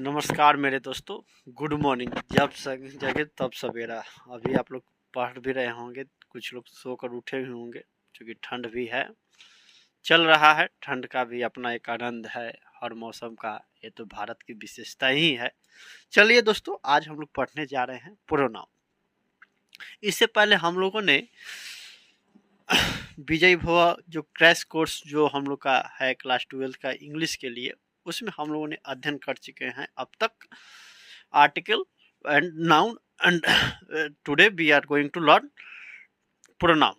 नमस्कार मेरे दोस्तों। Good morning. जब जगे तब सवेरा। अभी आप लोग पढ़ भी रहे होंगे, कुछ लोग सोकर उठे भी होंगे, क्योंकि ठंड भी है, चल रहा है। ठंड का भी अपना एक आनंद है, हर मौसम का। ये तो भारत की विशेषता ही है। चलिए दोस्तों, आज हम लोग पढ़ने जा रहे हैं प्रोनाउन। इससे पहले हम लोगों ने विजय भव जो क्रैश कोर्स जो हम लोग का है क्लास 12 का इंग्लिश के लिए, उसमें हम लोगों ने अध्ययन कर चुके हैं अब तक article and noun. And today we are going to learn pronoun.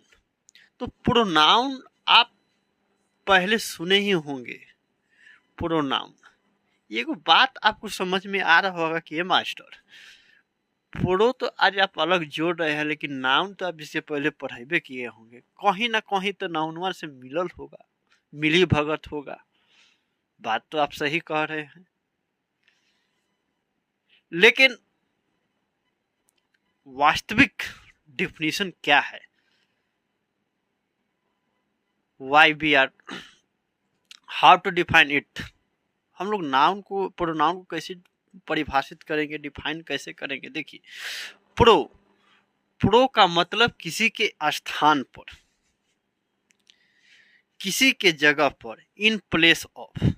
तो प्रोनाउन आप पहले सुने ही होंगे। प्रोनाउन ये को बात आपको समझ में आ रहा होगा कि ये मास्टर प्रो तो आज आप अलग जोड़ रहे हैं, लेकिन नाउन तो आप इससे पहले पढ़ाई किए होंगे। कहीं ना कहीं तो नाउनवा से मिलल होगा, मिली भगत होगा। बात तो आप सही कह रहे हैं, लेकिन वास्तविक डिफिनीशन क्या है? Why we are how to define it. हम लोग नाउन को, प्रोनाउन को कैसे परिभाषित करेंगे, डिफाइन कैसे करेंगे? देखिए, प्रो का मतलब किसी के स्थान पर, किसी के जगह पर, इन प्लेस ऑफ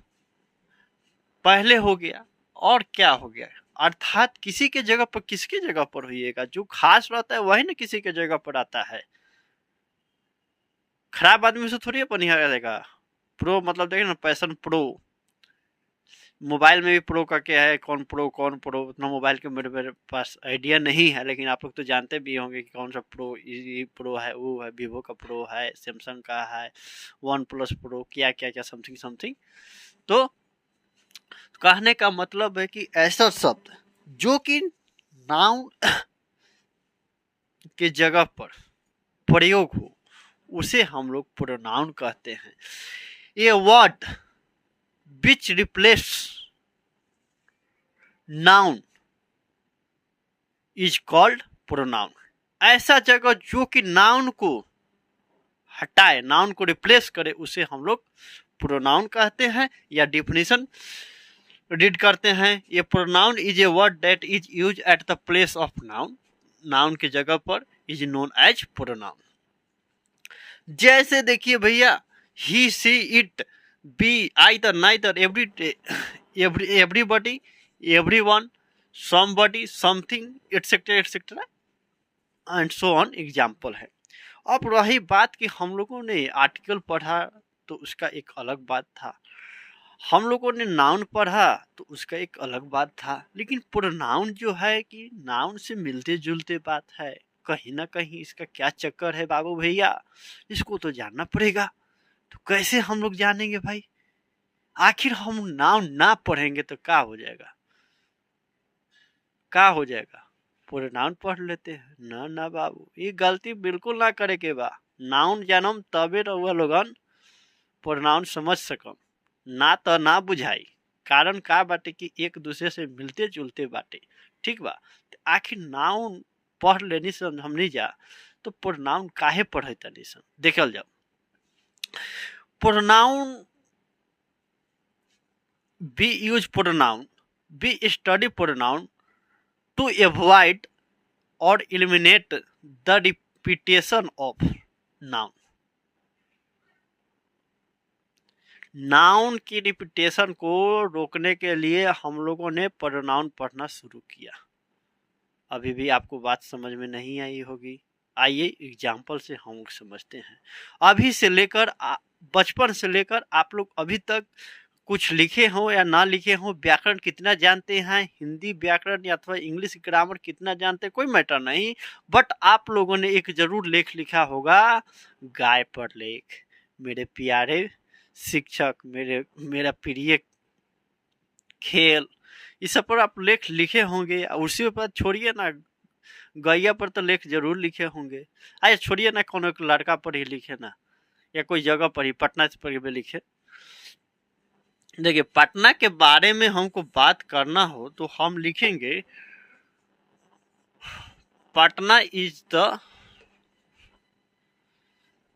पहले हो गया और क्या हो गया, अर्थात किसी के जगह पर, किसके जगह पर होइएगा। जो खास रहता है वही ना किसी के जगह पर आता है। खराब आदमी से थोड़ी अपन यहाँ रहेगा। प्रो मतलब देखिए ना, पैशन प्रो। मोबाइल में भी प्रो का क्या है, कौन प्रो उतना मोबाइल के मेरे पास आइडिया नहीं है, लेकिन आप लोग तो जानते भी होंगे कि कौन सा प्रो। ये प्रो है, वो है, वीवो का प्रो है, सैमसंग का है, वन प्लस प्रो, क्या क्या क्या समथिंग समथिंग। तो कहने का मतलब है कि ऐसा शब्द जो कि नाउन के जगह पर प्रयोग हो, उसे हम लोग प्रोनाउन कहते हैं। ये word which replace noun is called pronoun. ऐसा जगह जो कि नाउन को हटाए, नाउन को रिप्लेस करे, उसे हम लोग प्रोनाउन कहते हैं। या डिफिनीशन रीड करते हैं। ये pronoun is a word that is use at the place of noun. Noun की जगह पर इज नोन एज प्रोनाउन। जैसे देखिए भैया, he she it be either neither everybody everyone somebody something etcetera etcetera and so on example है। अब रही बात कि हम लोगों ने आर्टिकल पढ़ा तो उसका एक अलग बात था, हम लोगों ने नाउन पढ़ा तो उसका एक अलग बात था, लेकिन प्रोनाउन जो है कि नाउन से मिलते जुलते बात है। कहीं ना कहीं इसका क्या चक्कर है बाबू भैया, इसको तो जानना पड़ेगा। तो कैसे हम लोग जानेंगे भाई? आखिर हम नाउन ना पढ़ेंगे तो क्या हो जाएगा? क्या हो जाएगा? प्रोनाउन पढ़ लेते हैं ना? ना बाबू, ये गलती बिल्कुल ना करे के बा। नाउन जानम तबे रहुआ लोगन प्रोनाउन समझ सकम, ना तो ना बुझाई। कारण का बाटे कि एक दूसरे से मिलते जुलते बाटे। ठीक बा? आखिर नाउन पढ़ लेनी सन हमनी जा, तो प्रोनाउन काहे पढ़े तनी सन देखल जाओ। Pronoun be use pronoun be study pronoun to avoid or eliminate the repetition of noun। Noun की रिपीटेशन को रोकने के लिए हम लोगों ने प्रोनाउन पढ़ना शुरू किया। अभी भी आपको बात समझ में नहीं आई होगी, आइए एग्जाम्पल से हम लोग समझते हैं। अभी से लेकर बचपन से लेकर आप लोग अभी तक कुछ लिखे हो या ना लिखे हो, व्याकरण कितना जानते हैं, हिंदी व्याकरण या अथवा इंग्लिश ग्रामर कितना जानते हैं, कोई मैटर नहीं। बट आप लोगों ने एक जरूर लेख लिखा होगा, गाय पर लेख। मेरे प्यारे शिक्षक, मेरा प्रिय खेल, इस सब पर आप लेख लिखे होंगे। उसी पर छोड़िए ना, गैया पर तो लेख जरूर लिखे होंगे। आइए छोड़िए ना, कौन एक लड़का पर ही लिखे ना, या कोई जगह पर ही, पटना पर भी लिखे। देखिए, पटना के बारे में हमको बात करना हो तो हम लिखेंगे पटना इज द,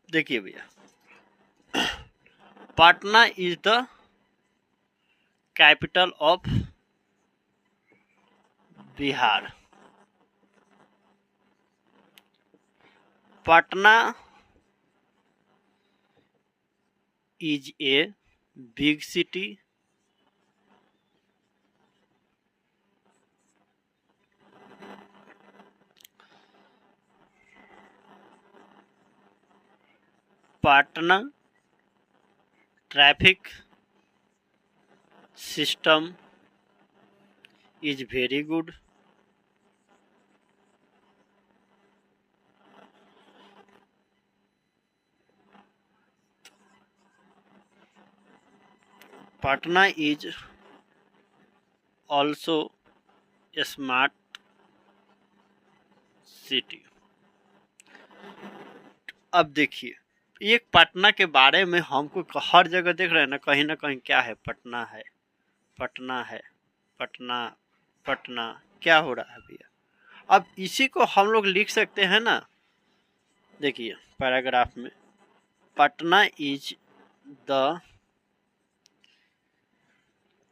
देखिए भैया, Patna is the capital of Bihar. Patna is a big city. Patna traffic system is very good. Patna is also smart city. अब देखिए, एक पटना के बारे में हमको हर जगह देख रहे हैं ना कहीं क्या है, पटना है, पटना है, पटना पटना, क्या हो रहा है भैया। अब इसी को हम लोग लिख सकते हैं ना, देखिए पैराग्राफ में, Patna is the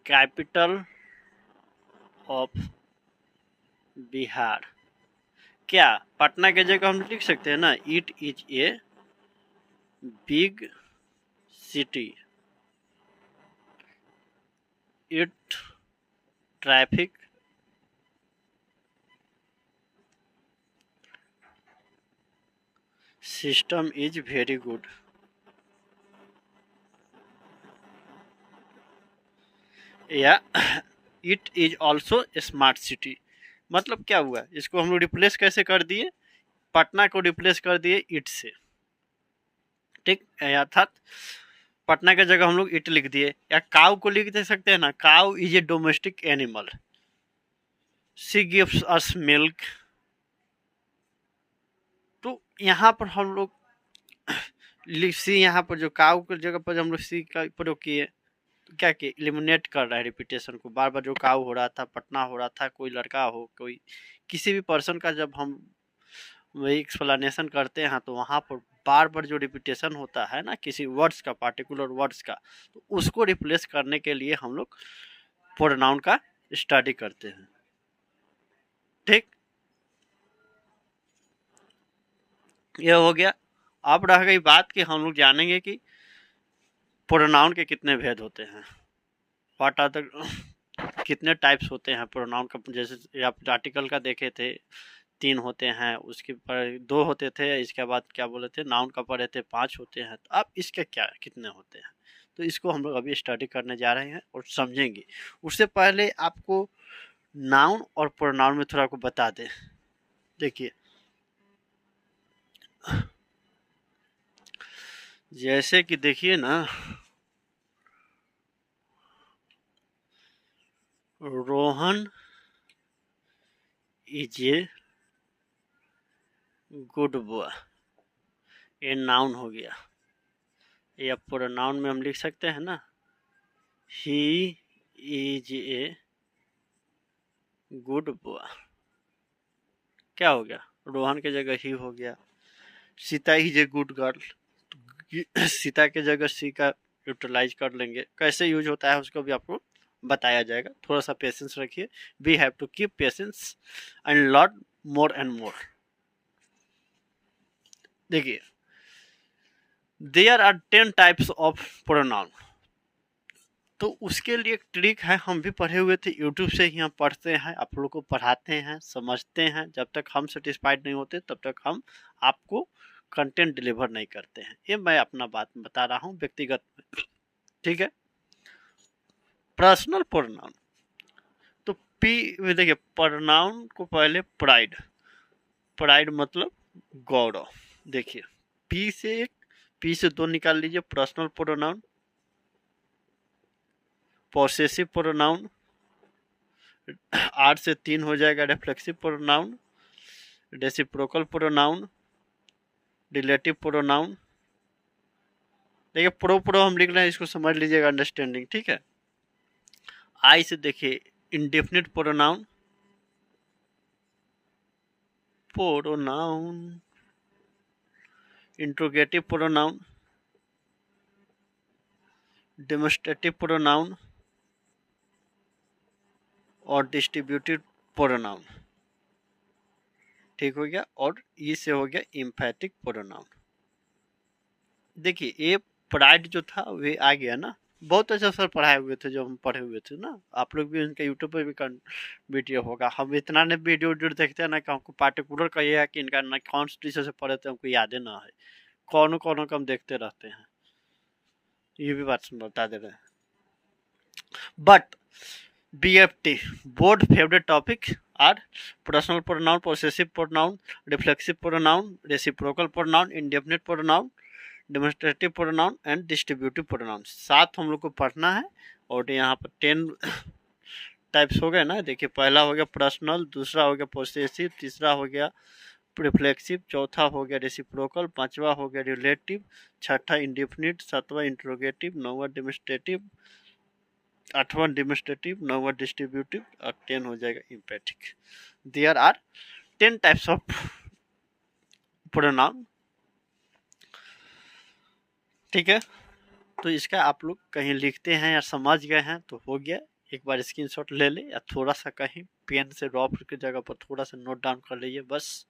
capital of Bihar. क्या पटना के जगह हम लिख सकते हैं ना, it is a big city, it traffic system is very good, या it is also smart city. मतलब क्या हुआ, इसको हम लोग रिप्लेस कैसे कर दिए, पटना को रिप्लेस कर दिए इट से, ठीक, अर्थात पटना के जगह हम लोग इट लिख दिए। या काउ को लिख दे सकते हैं ना, cow is a domestic animal, she gives us milk. तो यहाँ पर हम लोग सी, यहाँ पर जो काउ की जगह पर हम लोग सी का प्रयोग किए, तो क्या किए, एलिमिनेट कर रहा है रिपीटेशन को। बार बार जो काउ हो रहा था, पटना हो रहा था, कोई लड़का हो, कोई किसी भी पर्सन का जब हम वही एक्सप्लेनेशन करते हैं तो वहाँ पर बार बार जो रिपीटेशन होता है ना किसी वर्ड्स का, पार्टिकुलर वर्ड्स का, तो उसको रिप्लेस करने के लिए हम लोग प्रोनाउन का स्टडी करते हैं, ठीक। यह हो गया। अब रह गई बात कि हम लोग जानेंगे कि प्रोनाउन के कितने भेद होते हैं, व्हाट आर द, कितने टाइप्स होते हैं प्रोनाउन का। जैसे आप आर्टिकल का देखे थे 3 होते हैं, उसके पर 2 होते थे, इसके बाद क्या बोले थे, नाउन का पढ़े थे 5 होते हैं। तो अब इसके क्या कितने होते हैं, तो इसको हम लोग अभी स्टडी करने जा रहे हैं और समझेंगे। उससे पहले आपको नाउन और प्रोनाउन में थोड़ा को बता दें। देखिए, जैसे कि देखिए ना, Rohan is a good boy, ये नाउन हो गया। या प्रोनाउन में हम लिख सकते हैं ना, he is a good boy. क्या हो गया, रोहन के जगह ही हो गया। Sita is a good girl, Sita के जगह सी का यूटिलाइज कर लेंगे। कैसे यूज होता है उसको भी आपको बताया जाएगा, थोड़ा सा पेशेंस रखिए। We have to keep patience and learn more and more. देखिए, there are 10 types of pronoun. तो उसके लिए एक ट्रिक है, हम भी पढ़े हुए थे, यूट्यूब से ही हम पढ़ते हैं, आप लोग को पढ़ाते हैं, समझते हैं। जब तक हम सेटिस्फाइड नहीं होते तब तक हम आपको कंटेंट डिलीवर नहीं करते हैं। ये मैं अपना बात बता रहा हूँ व्यक्तिगत, ठीक है। पर्सनल प्रोनाउन, तो पी, देखिए प्रोनाउन को पहले प्राइड, प्राइड मतलब गौरव। देखिए, पी से 2 निकाल लीजिए, पर्सनल प्रोनाउन। पॉसेसिव प्रोनाउन, 8 से 3 हो जाएगा reflexive pronoun, reciprocal pronoun, relative pronoun. देखिए प्रो हम लिख रहे हैं, इसको समझ लीजिएगा, अंडरस्टैंडिंग, ठीक है। आई से देखिए indefinite pronoun, interrogative pronoun, demonstrative pronoun और डिस्ट्रीब्यूटिव प्रोनाउन, ठीक हो गया। और ई से हो गया एम्फेटिक प्रोनाउन। देखिए ये प्राइड जो था वे आ गया ना, बहुत अच्छा सर पढ़ाए हुए थे जो हम पढ़े हुए थे ना, आप लोग भी उनका यूट्यूब पे भी वीडियो होगा। हम इतना ने वीडियो देखते हैं ना कि हमको पार्टिकुलर कहिए कि इनका ना कौन सी टीचर से पढ़े थे हमको याद ना है, कौन कौन का हम देखते रहते हैं, ये भी बात बता दे रहे हैं। But BFT board favorite topic are personal pronoun, possessive pronoun, reflexive pronoun, reciprocal pronoun, indefinite pronoun, demonstrative pronoun and distributive pronoun. 7 हम लोग को पढ़ना है और यहाँ पर 10 टाइप्स हो गए ना। देखिए पहला हो गया पर्सनल, दूसरा हो गया पोसेसिव, तीसरा हो गया रिफ्लेक्सिव, चौथा हो गया रेसिप्रोकल, पांचवा हो गया रिलेटिव, छठा इंडेफिनिट, सातवां इंट्रोगेटिव, नौवां डेमोन्स्ट्रेटिव, आठवां डेमोन्स्ट्रेटिव, नौवां डिस्ट्रीब्यूटिव और 10 हो जाएगा emphatic. There are 10 types of pronoun, ठीक है। तो इसका आप लोग कहीं लिखते हैं या समझ गए हैं तो हो गया, एक बार स्क्रीनशॉट ले ले या थोड़ा सा कहीं पेन से रफ की जगह पर थोड़ा सा नोट डाउन कर लीजिए, बस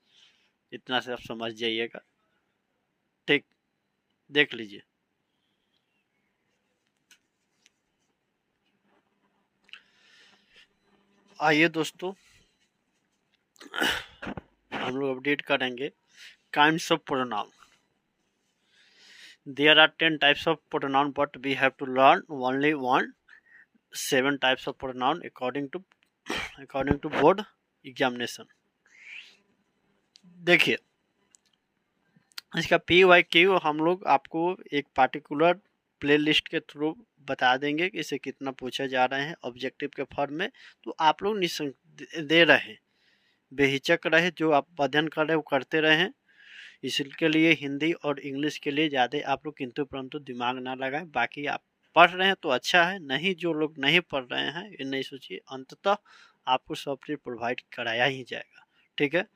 इतना से आप समझ जाइएगा, ठीक। देख लीजिए, आइए दोस्तों हम लोग अपडेट करेंगे kinds of pronoun. There are 10 types of pronoun, but we have to learn only 7 types of pronoun according to board examination। देखिए इसका PYQ हम लोग आपको एक पार्टिकुलर प्लेलिस्ट के थ्रू बता देंगे कि इसे कितना पूछा जा रहे हैं ऑब्जेक्टिव के फॉर्म में। तो आप लोग निसंक दे रहे, बेहिचक रहे, जो आप अध्ययन कर रहे हैं वो करते रहें। इसके लिए हिंदी और इंग्लिश के लिए ज़्यादा आप लोग किंतु परंतु दिमाग ना लगाएं। बाकी आप पढ़ रहे हैं तो अच्छा है, नहीं जो लोग नहीं पढ़ रहे हैं ये नहीं सोचिए, अंततः आपको सब चीज़ प्रोवाइड कराया ही जाएगा, ठीक है।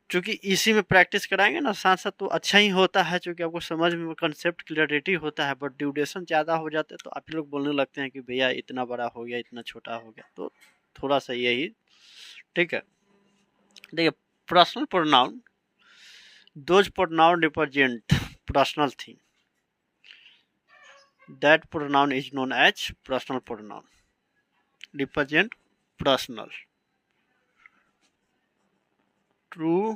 क्योंकि इसी में प्रैक्टिस कराएंगे ना साथ साथ तो अच्छा ही होता है, क्योंकि आपको समझ में कंसेप्ट क्लियरिटी होता है। बट ड्यूरेशन ज़्यादा हो जाता है तो आप लोग बोलने लगते हैं कि भैया इतना बड़ा हो गया, इतना छोटा हो गया, तो थोड़ा सा यही, ठीक है। देखिए personal pronoun, those pronoun represent personal thing, that pronoun is known as personal pronoun, represent personal, true,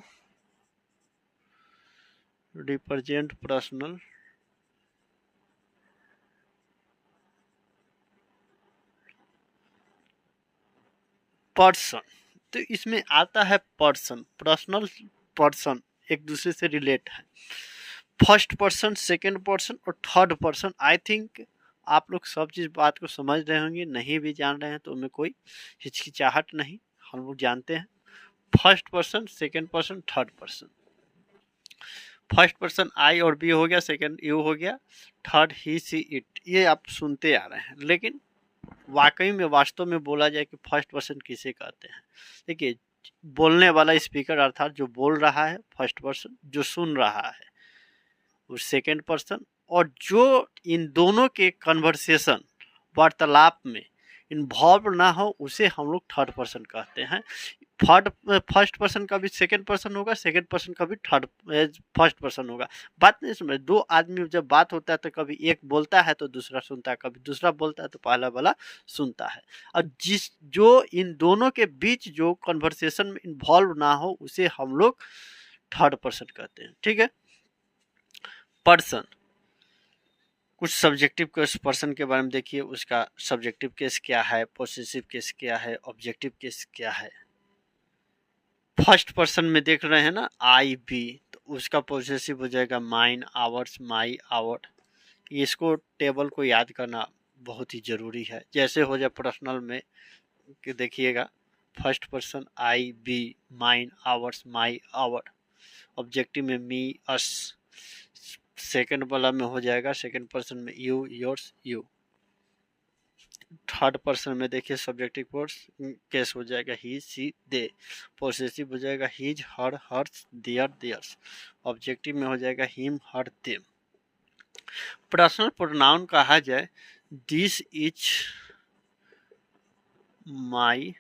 represent personal, person. तो इसमें आता है पर्सन, पर्सनल पर्सन एक दूसरे से रिलेट है, फर्स्ट पर्सन, सेकंड पर्सन और थर्ड पर्सन। आई थिंक आप लोग सब चीज़ बात को समझ रहे होंगे, नहीं भी जान रहे हैं तो उनमें कोई हिचकिचाहट नहीं, हम लोग जानते हैं। First person, second person, third person. First person आई और बी हो गया, सेकंड यू हो गया, थर्ड ही सी इट, ये आप सुनते आ रहे हैं। लेकिन वाकई में वास्तव में बोला जाए कि फर्स्ट पर्सन किसे कहते हैं, देखिए बोलने वाला स्पीकर अर्थात जो बोल रहा है फर्स्ट पर्सन, जो सुन रहा है वो सेकंड पर्सन, और जो इन दोनों के कन्वर्सेशन वार्तालाप में इन्वॉल्व ना हो उसे हम लोग थर्ड पर्सन कहते हैं। फर्स्ट पर्सन का भी सेकंड पर्सन होगा, सेकंड पर्सन का भी फर्स्ट पर्सन होगा। बात नहीं समझ, दो आदमी जब बात होता है तो कभी एक बोलता है तो दूसरा सुनता है, कभी दूसरा बोलता है तो पहला वाला सुनता है। और जो इन दोनों के बीच जो कन्वर्सेशन में इन्वॉल्व ना हो उसे हम लोग थर्ड पर्सन कहते हैं, ठीक है। पर्सन, कुछ सब्जेक्टिव केस पर्सन के बारे में देखिए, उसका सब्जेक्टिव केस क्या है, पोसेसिव केस क्या है, ऑब्जेक्टिव केस क्या है। फर्स्ट पर्सन में देख रहे हैं ना आई बी, तो उसका पोसेसिव हो जाएगा माइन, आवर्स, माई, आवर। इसको टेबल को याद करना बहुत ही ज़रूरी है। जैसे हो जाए पर्सनल में कि देखिएगा first person I we, mine, ours, my, our. Objective में मी, अस। सेकंड वाला में हो जाएगा सेकंड पर्सन में you, yours, you. Third person में देखिए सब्जेक्टिव केस हो जाएगा ही, सी, दे। पोसेसिव हो जाएगा his, her, hers, their, theirs. Objective में हो जाएगा him, her, them. Personal pronoun कहा जाए दिस इज माई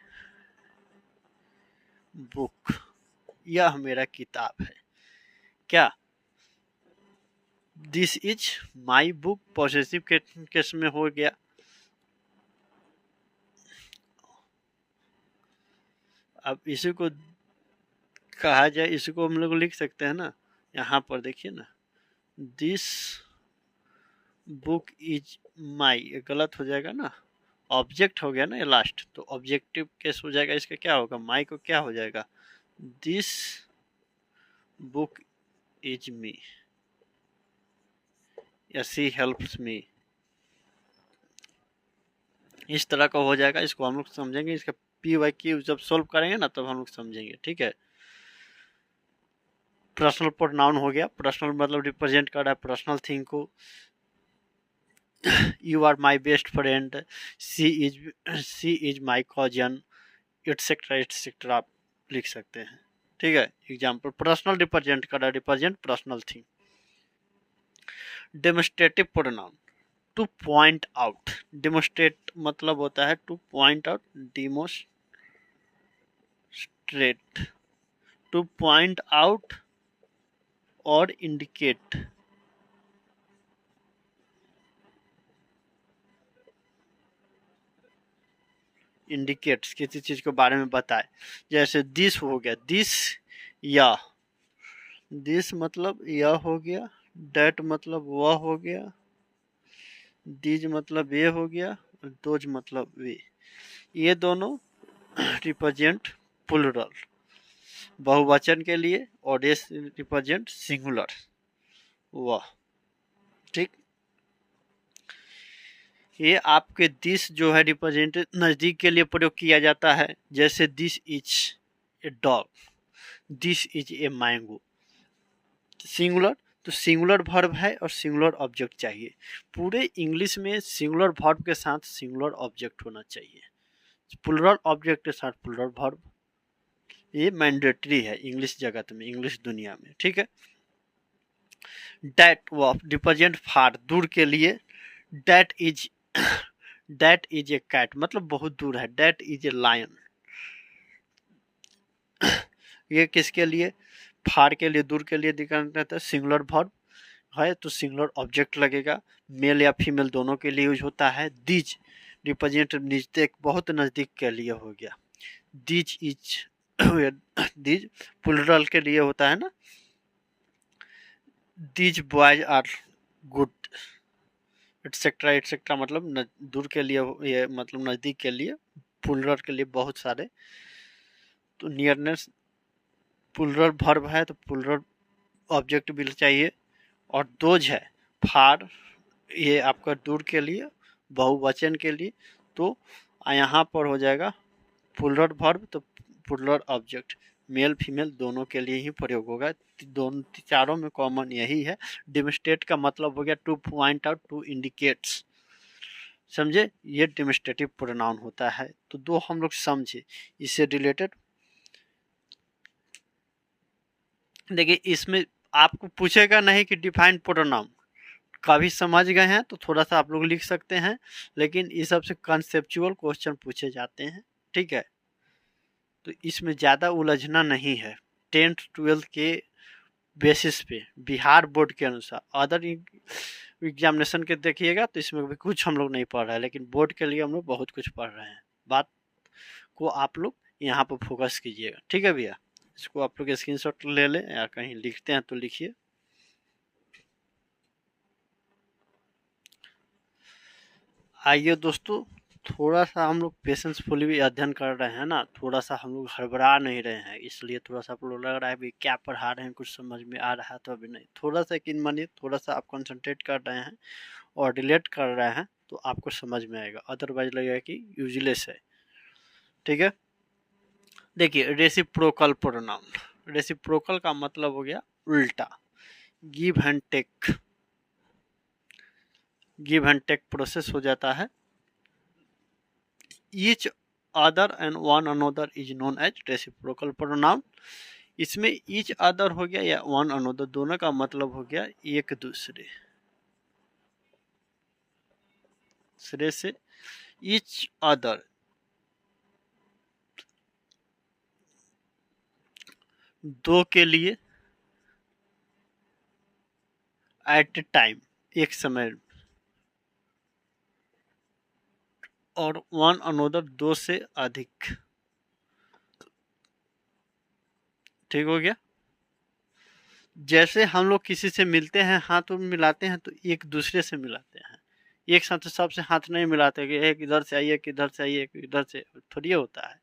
बुक, यह मेरा किताब है। क्या? This is my book possessive case में हो गया। अब इसी को कहा जाए, इसी को हम लोग लिख सकते हैं ना, यहाँ पर देखिए ना, दिस बुक इज माई, ये गलत हो जाएगा ना, ऑब्जेक्ट हो गया ना ये लास्ट, तो ऑब्जेक्टिव केस हो जाएगा, इसका क्या होगा, माई को क्या हो जाएगा, दिस बुक इज मी या सी हेल्प्स मी, इस तरह का हो जाएगा। इसको हम लोग समझेंगे, इसका पी वाई क्यू जब सोल्व करेंगे ना तब हम लोग समझेंगे, ठीक है। पर्सनल प्रोनाउन हो गया, पर्सनल मतलब रिप्रेजेंट कर रहा है पर्सनल थिंग को। You are my best friend, she is my cousin, etcetera etcetera आप लिख सकते हैं, ठीक है। एग्जाम्पल, पर्सनल रिप्रेजेंट कर रहा है, represent personal thing. Demonstrative pronoun, to point out, demonstrate मतलब होता है to point out, demonstrate, to point out और इंडिकेट, इंडिकेट्स किसी चीज के बारे में बताए। जैसे दिस हो गया, दिस या, दिस मतलब यह हो गया, डेट मतलब वह हो गया, दीज मतलब ये हो गया, और दोज मतलब वे, ये दोनों रिप्रेजेंट प्लूरल बहुवचन के लिए, और ये रिप्रेजेंट सिंगुलर वह, ठीक। ये आपके दिस जो है रिप्रेजेंट नजदीक के लिए प्रयोग किया जाता है, जैसे this is a dog, this is a mango, singular, तो सिंगुलर वर्ब है और सिंगुलर ऑब्जेक्ट चाहिए। पूरे इंग्लिश में सिंगुलर वर्ब के साथ सिंगुलर ऑब्जेक्ट होना चाहिए, प्लूरल ऑब्जेक्ट के साथ प्लूरल वर्ब, ये मैंडेटरी है इंग्लिश जगत में, इंग्लिश दुनिया में, ठीक है। डेट वो रिप्रेजेंट फार, दूर के लिए, that is that is a cat मतलब बहुत दूर है, डेट इज ए लायन, ये किसके लिए, फार के लिए, दूर के लिए दिखाना रहता है। सिंगुलर वर्ब है तो सिंगुलर ऑब्जेक्ट लगेगा, मेल या फीमेल दोनों के लिए यूज होता है। दीज रिप्रेजेंट नजदीक, बहुत नजदीक के लिए हो गया, दीज इज दीज प्लूरल के लिए होता है ना, these boys are good, etcetera etcetera मतलब दूर के लिए, ये मतलब नजदीक के लिए, प्लूरल के लिए बहुत सारे, तो नियरनेस प्लूरल वर्ब है तो प्लूरल ऑब्जेक्ट भी चाहिए। और दोज है फार, ये आपका दूर के लिए, बहुवचन के लिए, तो यहाँ पर हो जाएगा प्लूरल वर्ब तो प्लूरल ऑब्जेक्ट, मेल फीमेल दोनों के लिए ही प्रयोग होगा, दोनों चारों में कॉमन यही है। डेमोस्ट्रेट का मतलब हो गया to point out, to indicates, समझे, ये डेमोस्ट्रेटिव प्रोनाउन होता है। तो दो हम लोग समझे इससे रिलेटेड। देखिए इसमें आपको पूछेगा नहीं कि डिफाइन प्रोनाउन, काफी समझ गए हैं तो थोड़ा सा आप लोग लिख सकते हैं, लेकिन इस सबसे कंसेप्चुअल क्वेश्चन पूछे जाते हैं, ठीक है। तो इसमें ज़्यादा उलझना नहीं है। 10th 12th के बेसिस पे बिहार बोर्ड के अनुसार, अदर एग्जामिनेशन के देखिएगा तो इसमें भी कुछ हम लोग नहीं पढ़ रहे हैं, लेकिन बोर्ड के लिए हम लोग बहुत कुछ पढ़ रहे हैं। बात को आप लोग यहाँ पर फोकस कीजिएगा, ठीक है भैया। इसको आप लोग स्क्रीनशॉट ले लें या कहीं लिखते हैं तो लिखिए। आइए दोस्तों, थोड़ा सा हम लोग पेशेंसफुली भी अध्ययन कर रहे हैं ना, थोड़ा सा हम लोग हड़बड़ा नहीं रहे हैं, इसलिए थोड़ा सा आप लोग लग रहा है भी क्या पढ़ा रहे हैं, कुछ समझ में आ रहा है तो अभी नहीं, थोड़ा सा यकीन मानिए, थोड़ा सा आप कंसंट्रेट कर रहे हैं और रिलेट कर रहे हैं तो आपको समझ में आएगा, अदरवाइज लगेगा कि यूजलेस है, ठीक है। देखिए रेसिप्रोकल प्रोनाउन, रेसिप्रोकल का मतलब हो गया उल्टा, give and take, give and take process हो जाता है। Each other and one another is known as reciprocal pronoun. इसमें ईच अदर हो गया या वन अनोदर, दोनों का मतलब हो गया एक दूसरे से। ईच अदर दो के लिए, एट ए टाइम, एक समय, और वन अनोदर, दो से अधिक। ठीक हो गया। जैसे हम लोग किसी से मिलते हैं, हाथ मिलाते हैं, तो एक दूसरे से मिलाते हैं, एक साथ सबसे हाथ नहीं मिलाते कि एक इधर से आइए, एक इधर से आइए, एक इधर से, थोड़ी होता है।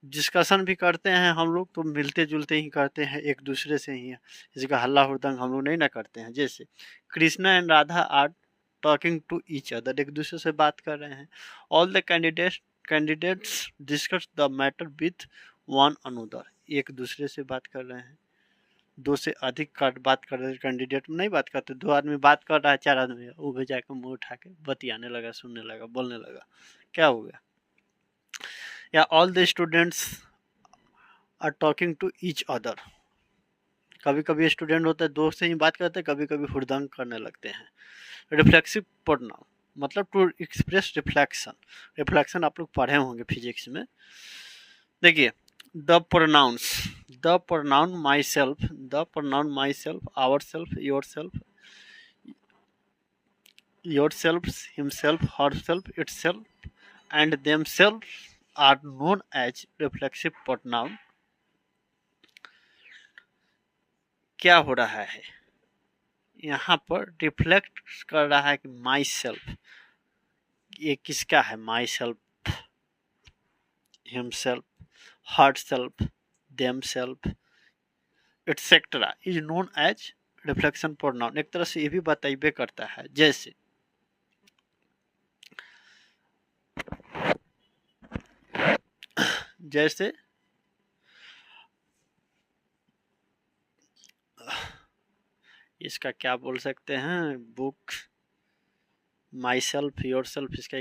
डिस्कशन भी करते हैं हम लोग तो मिलते जुलते ही करते हैं, एक दूसरे से ही। इसका हल्ला हुड़दंग हम लोग नहीं ना करते हैं। जैसे Krishna and Radha are talking to each other, एक दूसरे से बात कर रहे हैं। All the candidates discuss the matter with one another, एक दूसरे से बात कर रहे हैं। दो से अधिक का बात कर रहे हैं, कैंडिडेट में नहीं बात करते, दो आदमी बात कर रहा है, चार आदमी, वो भी जाकर मुंह उठा के बतियाने लगा, सुनने लगा, बोलने लगा, क्या हो गया। या all the students are talking to each other, कभी कभी स्टूडेंट होते हैं दो से ही बात करते हैं, कभी कभी हुड़दंग करने लगते हैं। रिफ्लेक्सिव प्रोनाउन मतलब टू एक्सप्रेस रिफ्लेक्शन, रिफ्लेक्शन आप लोग पढ़े होंगे फिजिक्स में। देखिए the pronoun myself, the pronoun myself, ourself, yourself, yourself, himself, herself, itself, and themselves are known as reflexive pronoun। क्या हो रहा है यहाँ पर, रिफ्लेक्ट कर रहा है कि माई सेल्फ, ये किसका है, myself, himself, herself, themself, etcetera is known as reflection pronoun. एक तरह से ये भी बताइए करता है। जैसे जैसे इसका क्या बोल सकते हैं, book, my self, your self, इसका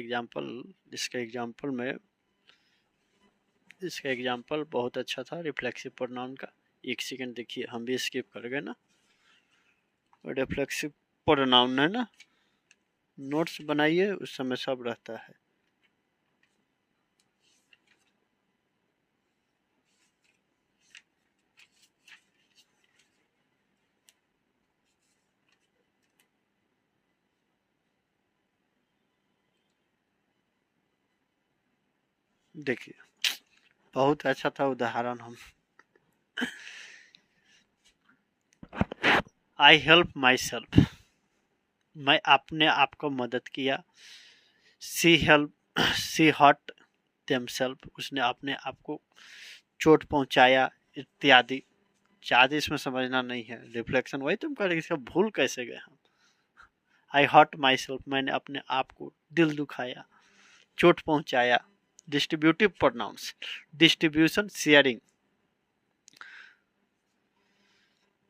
एग्जाम्पल बहुत अच्छा था रिफ्लेक्सिव प्रोनाउन का। एक सेकंड देखिए, हम भी स्किप कर गए ना, रिफ्लेक्सिव प्रोनाउन है ना, नोट्स बनाइए, उस समय सब रहता है। देखिए बहुत अच्छा था उदाहरण। हम आई हेल्प माई सेल्फ, मैं अपने आप को मदद किया। सी हर्ट देमसेल्फ, उसने अपने आप को चोट पहुंचाया, इत्यादि। चार्ज इसमें समझना नहीं है, रिफ्लेक्शन वही तुम करेंगे, इसका भूल कैसे गए हम। आई हर्ट माई सेल्फ, मैंने अपने आप को दिल दुखाया, चोट पहुंचाया। Distributive pronounce, distribution, sharing.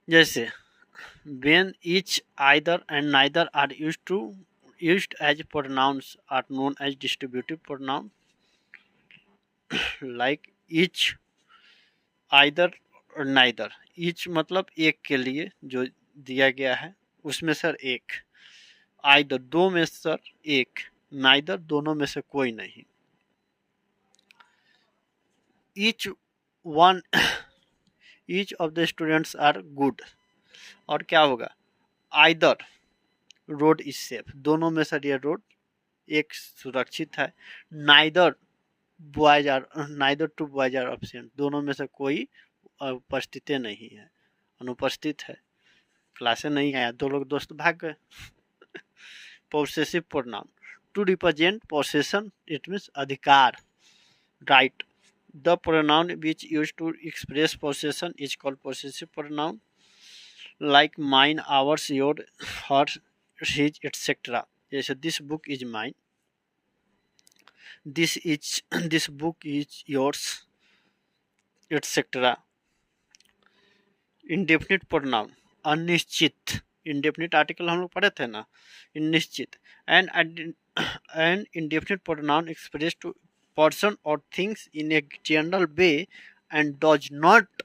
जैसे when each, either and neither are used as pronouns are known as distributive pronoun। like each, either और neither। each मतलब एक के लिए जो दिया गया है, उसमें सर एक, either दो में सर एक, neither दोनों में से कोई नहीं। each one each of the students are good, और क्या होगा, either रोड इज सेफ, दोनों में सर ये रोड एक सुरक्षित है। Neither two boys are absent, दोनों में से कोई उपस्थित नहीं है, अनुपस्थित है, क्लासे नहीं आया, दो लोग दोस्त भाग गए। Possessive pronoun, to represent possession, it means अधिकार, right. The pronoun which use to express possession is called possessive pronoun. Like mine, ours, your, her, his, etc. जैसे this book is mine, this book is yours, etcetera. Indefinite pronoun, अनिश्चित, indefinite article हम लोग पढ़े थे ना, निश्चित। And indefinite pronoun express to person और things in a general way and does not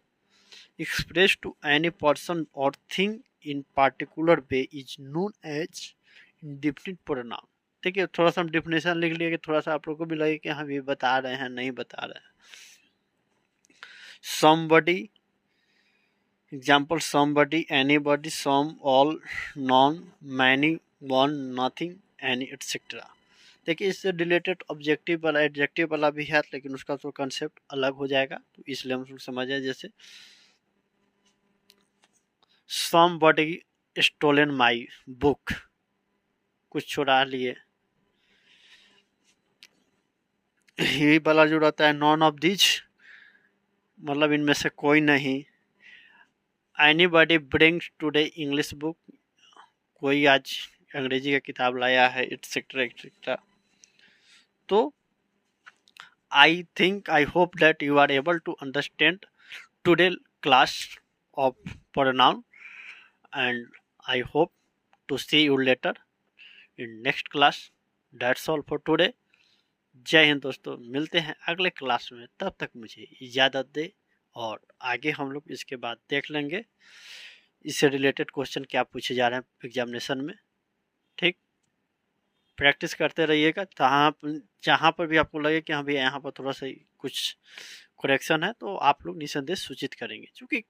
express to any person और thing in particular way is known as indefinite pronoun. देखिए थोड़ा सा हम डिफिनेशन लिख लिए कि थोड़ा सा आप लोगों को भी लगे कि हम ये बता रहे हैं, नहीं बता रहे हैं। somebody example somebody, anybody, some, all, none, many, one, nothing, any, etcetera. देखिए इससे रिलेटेड ऑब्जेक्टिव वाला एडजेक्टिव वाला भी है, लेकिन उसका तो कंसेप्ट अलग हो जाएगा, तो इसलिए हम लोग समझे। जैसे समबडी स्टोलन माई बुक, कुछ चुरा लिए। ये वाला जो रहता है नॉन ऑफ दिस, मतलब इनमें से कोई नहीं। Anybody brings today English book, कोई आज अंग्रेजी का किताब लाया है, एटसेट्रा एटसेट्रा। तो I think, I hope that you are able to understand today class of pronoun, and I hope to see you later in next class. That's all for today. जय हिंद दोस्तों, मिलते हैं अगले क्लास में, तब तक मुझे इजाज़त दे। और आगे हम लोग इसके बाद देख लेंगे इससे रिलेटेड क्वेश्चन क्या पूछे जा रहे हैं एग्जामिनेशन में। ठीक, प्रैक्टिस करते रहिएगा। जहाँ पर भी आपको लगे कि हाँ भैया यहाँ पर थोड़ा सा कुछ करेक्शन है, तो आप लोग निसंदेह सूचित करेंगे, क्योंकि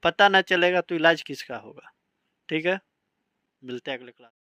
पता ना चलेगा तो इलाज किसका होगा। ठीक है, मिलते हैं अगले क्लास।